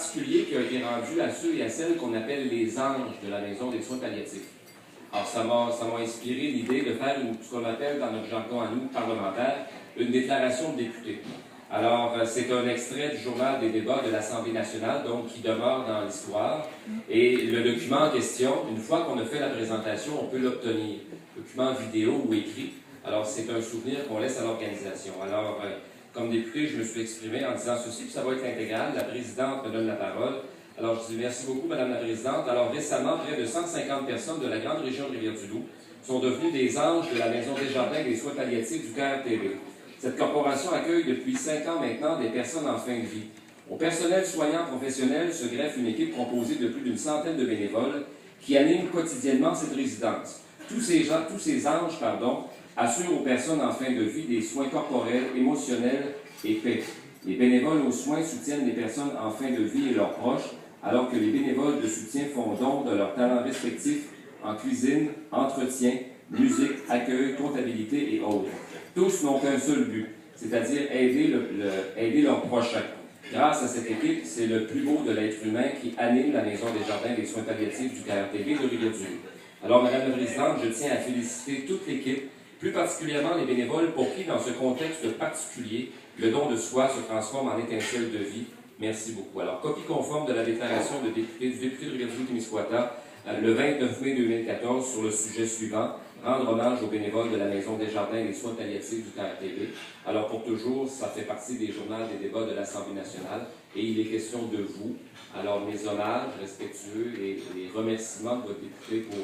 particulier qui a été rendu à ceux et à celles qu'on appelle les anges de la maison des soins palliatifs. Alors, ça m'a inspiré l'idée de faire ce qu'on appelle dans notre jargon à nous, parlementaires, une déclaration de député. Alors, c'est un extrait du journal des débats de l'Assemblée nationale, donc qui demeure dans l'histoire. Et le document en question, une fois qu'on a fait la présentation, on peut l'obtenir. Document vidéo ou écrit. Alors, c'est un souvenir qu'on laisse à l'organisation. Alors, comme député, je me suis exprimé en disant ceci, puis ça va être intégral. La présidente me donne la parole. Alors, je dis merci beaucoup, Madame la Présidente. Alors, récemment, près de 150 personnes de la grande région de Rivière-du-Loup sont devenues des anges de la Maison Desjardins des soins palliatifs du CARTV. Cette corporation accueille depuis 5 ans maintenant des personnes en fin de vie. Au personnel soignant professionnel se greffe une équipe composée de plus d'une centaine de bénévoles qui animent quotidiennement cette résidence. Tous ces anges, assurent aux personnes en fin de vie des soins corporels, émotionnels et paix. Les bénévoles aux soins soutiennent les personnes en fin de vie et leurs proches, alors que les bénévoles de soutien font don de leurs talents respectifs en cuisine, entretien, musique, accueil, comptabilité et autres. Tous n'ont qu'un seul but, c'est-à-dire aider leurs prochains. Grâce à cette équipe, c'est le plus beau de l'être humain qui anime la Maison Desjardins des soins palliatifs du CARTV de Rivière-du-Loup. Alors, Madame la Présidente, je tiens à féliciter toute l'équipe, plus particulièrement les bénévoles pour qui, dans ce contexte particulier, le don de soi se transforme en étincelle de vie. Merci beaucoup. Alors, copie conforme de la déclaration du député de Rivière-du-Loup-Témiscouata, le 29 mai 2014, sur le sujet suivant, rendre hommage aux bénévoles de la Maison Desjardins des soins palliatifs du CARTV. Alors, pour toujours, ça fait partie des journaux des débats de l'Assemblée nationale et il est question de vous. Alors, mes hommages respectueux et les remerciements de votre député pour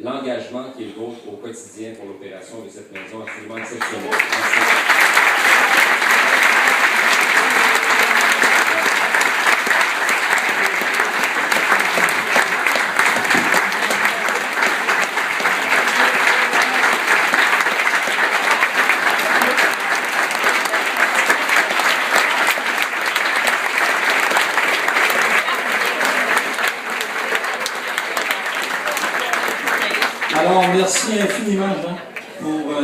l'engagement qui est le vôtre au quotidien pour l'opération de cette maison absolument exceptionnelle. Merci. Alors, merci infiniment, Jean, pour